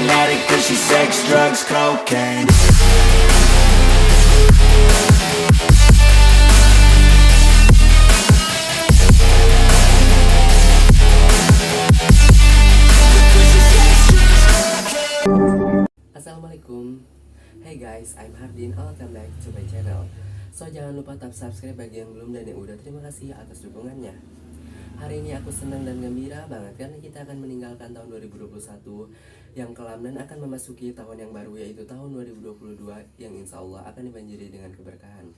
an addict cause she's sex, drugs, cocaine. Assalamualaikum. Hey guys, I'm Hardin. Welcome back to my channel. So jangan lupa tap subscribe bagi yang belum dan yang udah. Terima kasih atas dukungannya. Hari ini aku senang dan gembira banget karena kita akan meninggalkan tahun 2021 yang kelam dan akan memasuki tahun yang baru, yaitu tahun 2022 yang insya Allah akan dibanjiri dengan keberkahan.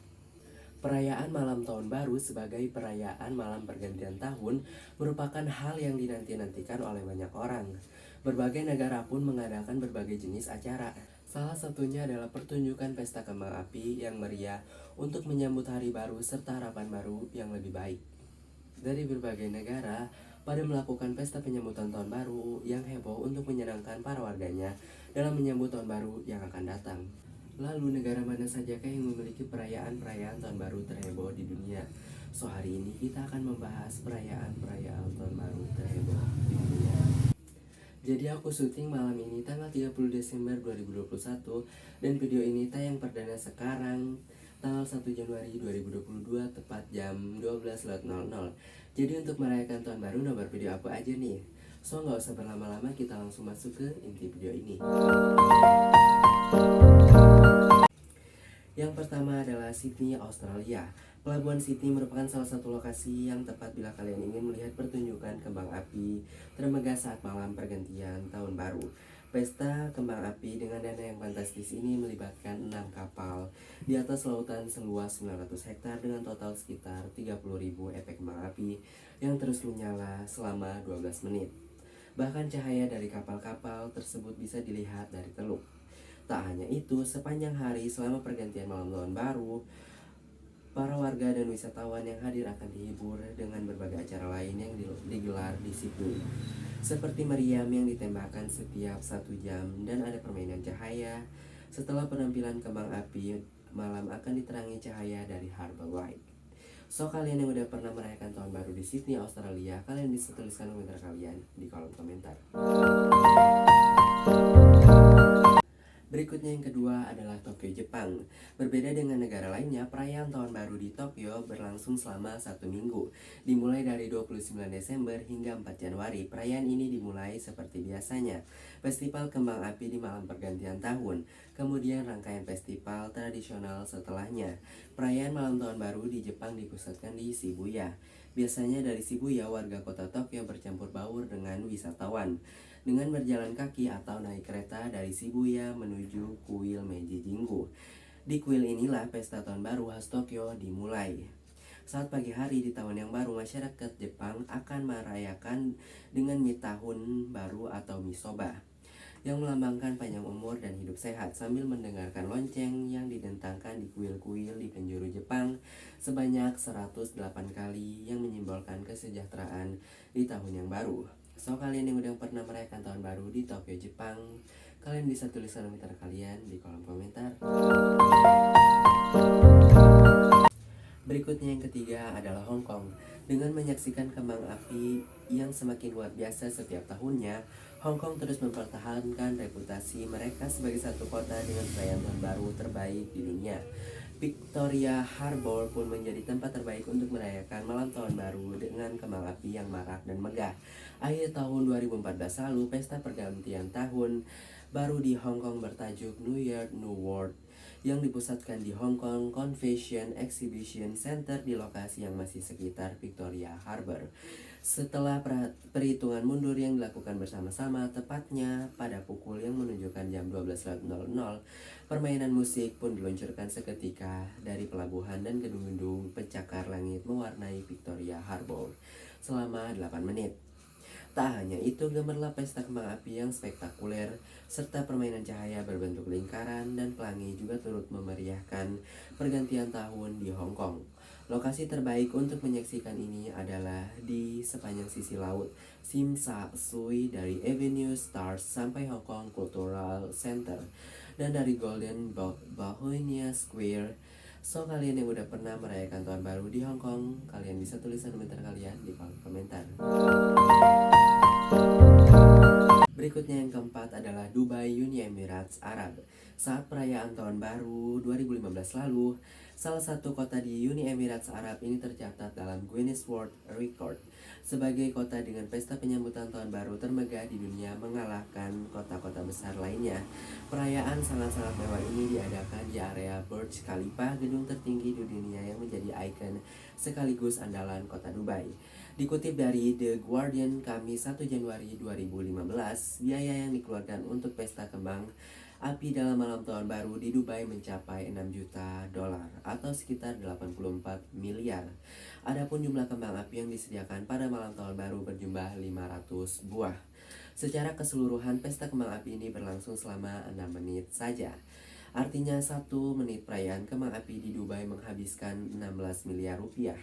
Perayaan malam tahun baru sebagai perayaan malam pergantian tahun merupakan hal yang dinanti-nantikan oleh banyak orang. Berbagai negara pun mengadakan berbagai jenis acara. Salah satunya adalah pertunjukan pesta kembang api yang meriah untuk menyambut hari baru serta harapan baru yang lebih baik. Dari berbagai negara pada melakukan pesta penyambutan tahun baru yang heboh untuk menyenangkan para warganya dalam menyambut tahun baru yang akan datang. Lalu negara mana sajakah yang memiliki perayaan-perayaan tahun baru terheboh di dunia? So hari ini kita akan membahas perayaan-perayaan tahun baru terheboh di dunia. Jadi aku syuting malam ini tanggal 30 Desember 2021 dan video ini tayang perdana sekarang tanggal 1 Januari 2022 tepat jam 12.00. Jadi untuk merayakan tahun baru nomor video apa aja nih? So nggak usah berlama-lama, kita langsung masuk ke inti video ini. Yang pertama adalah Sydney, Australia. Pelabuhan Sydney merupakan salah satu lokasi yang tepat bila kalian ingin melihat pertunjukan kembang api termegah saat malam pergantian tahun baru. Pesta kembang api dengan dana yang fantastis ini melibatkan 6 kapal di atas lautan seluas 900 hektar dengan total sekitar 30.000 efek kembang api yang terus menyala selama 12 menit. Bahkan cahaya dari kapal-kapal tersebut bisa dilihat dari teluk. Tak hanya itu, sepanjang hari selama pergantian malam tahun baru, para warga dan wisatawan yang hadir akan dihibur dengan berbagai acara lain yang digelar di situ. Seperti meriam yang ditembakkan setiap 1 jam dan ada permainan cahaya. Setelah penampilan kembang api, malam akan diterangi cahaya dari Harbour Light. So kalian yang udah pernah merayakan tahun baru di Sydney, Australia, kalian bisa tuliskan komentar kalian di kolom komentar. Berikutnya yang kedua adalah Tokyo, Jepang. Berbeda dengan negara lainnya, perayaan tahun baru di Tokyo berlangsung selama 1 minggu. Dimulai dari 29 Desember hingga 4 Januari. Perayaan ini dimulai seperti biasanya. Festival kembang api di malam pergantian tahun. Kemudian rangkaian festival tradisional setelahnya. Perayaan malam tahun baru di Jepang dipusatkan di Shibuya. Biasanya dari Shibuya, warga kota Tokyo bercampur baur dengan wisatawan dengan berjalan kaki atau naik kereta dari Shibuya menuju kuil Meiji Jingu. Di kuil inilah pesta tahun baru khas Tokyo dimulai. Saat pagi hari di tahun yang baru, masyarakat Jepang akan merayakan dengan tahun baru atau misoba yang melambangkan panjang umur dan hidup sehat sambil mendengarkan lonceng yang didentangkan di kuil-kuil di penjuru Jepang sebanyak 108 kali yang menyimbolkan kesejahteraan di tahun yang baru. So kalian yang udah pernah merayakan tahun baru di Tokyo, Jepang, kalian bisa tuliskan komentar kalian di kolom komentar. Berikutnya yang ketiga adalah Hong Kong. Dengan menyaksikan kembang api yang semakin luar biasa setiap tahunnya, Hong Kong terus mempertahankan reputasi mereka sebagai satu kota dengan perayaan tahun baru terbaik di dunia. Victoria Harbour pun menjadi tempat terbaik untuk merayakan malam tahun baru dengan kembang api yang marak dan megah. Akhir tahun 2014 lalu, pesta pergantian tahun baru di Hong Kong bertajuk New Year New World yang dipusatkan di Hong Kong Convention Exhibition Center di lokasi yang masih sekitar Victoria Harbour. Setelah perhitungan mundur yang dilakukan bersama-sama, tepatnya pada pukul yang menunjukkan jam 12.00, permainan musik pun diluncurkan seketika dari pelabuhan dan gedung-gedung pencakar langit mewarnai Victoria Harbour selama 8 menit. Tak hanya itu, gemerlap pesta kembang api yang spektakuler serta permainan cahaya berbentuk lingkaran dan pelangi juga turut memeriahkan pergantian tahun di Hong Kong. Lokasi terbaik untuk menyaksikan ini adalah di sepanjang sisi laut Tsim Sha Tsui dari Avenue Stars sampai Hong Kong Cultural Center dan dari Golden Begonia Square. So kalian yang udah pernah merayakan tahun baru di Hong Kong, kalian bisa tuliskan komentar kalian di kolom komentar. Berikutnya yang keempat adalah Dubai Uni Emirates Arab. Saat perayaan Tahun Baru 2015 lalu, salah satu kota di Uni Emirates Arab ini tercatat dalam Guinness World Record sebagai kota dengan pesta penyambutan Tahun Baru termegah di dunia, mengalahkan kota-kota besar lainnya. Perayaan sangat-sangat mewah ini diadakan di area Burj Khalifa, gedung tertinggi di dunia yang menjadi ikon sekaligus andalan kota Dubai. Dikutip dari The Guardian, Kamis 1 Januari 2015, biaya yang dikeluarkan untuk pesta kembang api dalam malam tahun baru di Dubai mencapai 6 juta dolar atau sekitar 84 miliar. Adapun jumlah kembang api yang disediakan pada malam tahun baru berjumlah 500 buah. Secara keseluruhan, pesta kembang api ini berlangsung selama 6 menit saja. Artinya 1 menit perayaan kembang api di Dubai menghabiskan 16 miliar rupiah.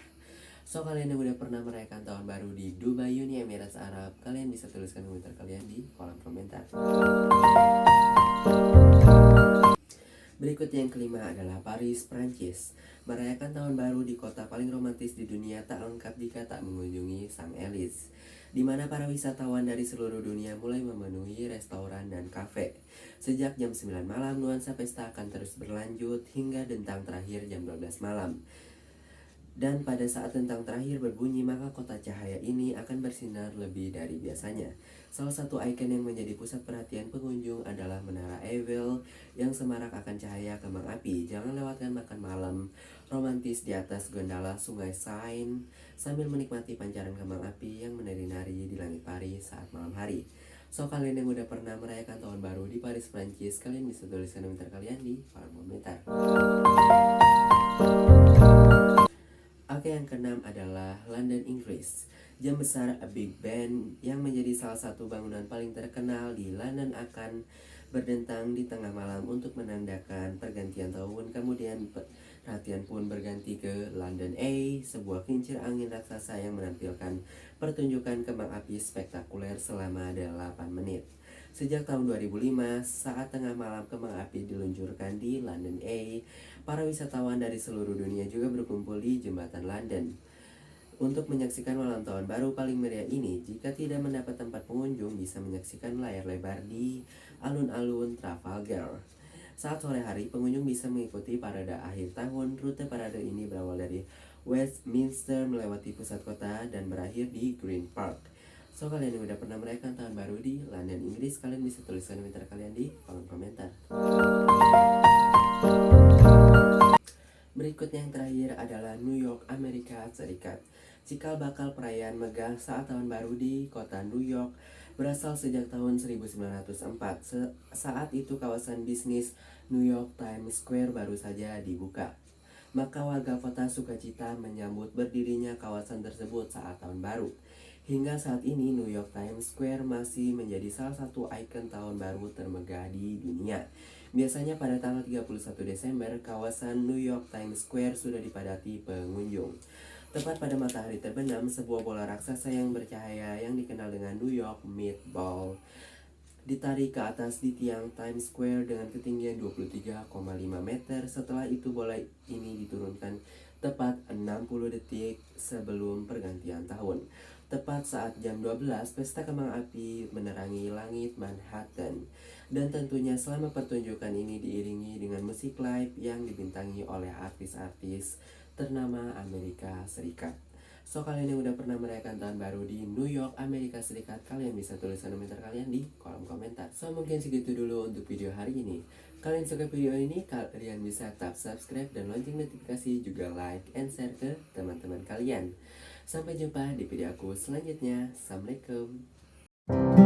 So, kalian yang udah pernah merayakan tahun baru di Dubai Uni Emirates Arab, kalian bisa tuliskan komentar kalian di kolom komentar. Berikutnya yang kelima adalah Paris, Prancis. Merayakan tahun baru di kota paling romantis di dunia tak lengkap jika tak mengunjungi Sang Elis, di mana para wisatawan dari seluruh dunia mulai memenuhi restoran dan kafe. Sejak jam 9 malam, nuansa pesta akan terus berlanjut hingga dentang terakhir jam 12 malam. Dan pada saat tentang terakhir berbunyi, maka kota cahaya ini akan bersinar lebih dari biasanya. Salah satu ikon yang menjadi pusat perhatian pengunjung adalah Menara Eiffel yang semarak akan cahaya kembang api. Jangan lewatkan makan malam romantis di atas gondola Sungai Seine sambil menikmati pancaran kembang api yang menari-nari di langit Paris saat malam hari. So, kalian yang udah pernah merayakan tahun baru di Paris, Prancis, kalian bisa tuliskan komentar kalian di kolom komentar. Oke, yang keenam adalah London, Inggris. Jam besar Big Ben yang menjadi salah satu bangunan paling terkenal di London akan berdentang di tengah malam untuk menandakan pergantian tahun. Kemudian perhatian pun berganti ke London Eye, sebuah kincir angin raksasa yang menampilkan pertunjukan kembang api spektakuler selama 8 menit. Sejak tahun 2005, saat tengah malam kembang api diluncurkan di London Eye, para wisatawan dari seluruh dunia juga berkumpul di Jembatan London untuk menyaksikan malam tahun baru paling meriah ini. Jika tidak mendapat tempat pengunjung, bisa menyaksikan layar lebar di alun-alun Trafalgar. Saat sore hari, pengunjung bisa mengikuti parade akhir tahun. Rute parade ini berawal dari Westminster, melewati pusat kota, dan berakhir di Green Park. So, kalian yang udah pernah merayakan tahun baru di London, Inggris, kalian bisa tuliskan komentar kalian di kolom komentar. Berikutnya yang terakhir adalah New York, Amerika Serikat. Cikal bakal perayaan megah saat tahun baru di kota New York berasal sejak tahun 1904. Saat itu kawasan bisnis New York Times Square baru saja dibuka. Maka warga kota sukacita menyambut berdirinya kawasan tersebut saat tahun baru. Hingga saat ini New York Times Square masih menjadi salah satu ikon tahun baru termegah di dunia. Biasanya pada tanggal 31 Desember, kawasan New York Times Square sudah dipadati pengunjung. Tepat pada matahari terbenam, sebuah bola raksasa yang bercahaya yang dikenal dengan New York Meatball ditarik ke atas di tiang Times Square dengan ketinggian 23,5 meter. Setelah itu bola ini diturunkan tepat 60 detik sebelum pergantian tahun. Tepat saat jam 12, pesta kembang api menerangi langit Manhattan. Dan tentunya selama pertunjukan ini diiringi dengan musik live yang dibintangi oleh artis-artis ternama Amerika Serikat. So, kalian yang udah pernah merayakan tahun baru di New York, Amerika Serikat, kalian bisa tuliskan komentar kalian di kolom komentar. So, mungkin segitu dulu untuk video hari ini. Kalian suka video ini, kalian bisa tap subscribe dan lonceng notifikasi, juga like and share ke teman-teman kalian. Sampai jumpa di video aku selanjutnya. Assalamualaikum.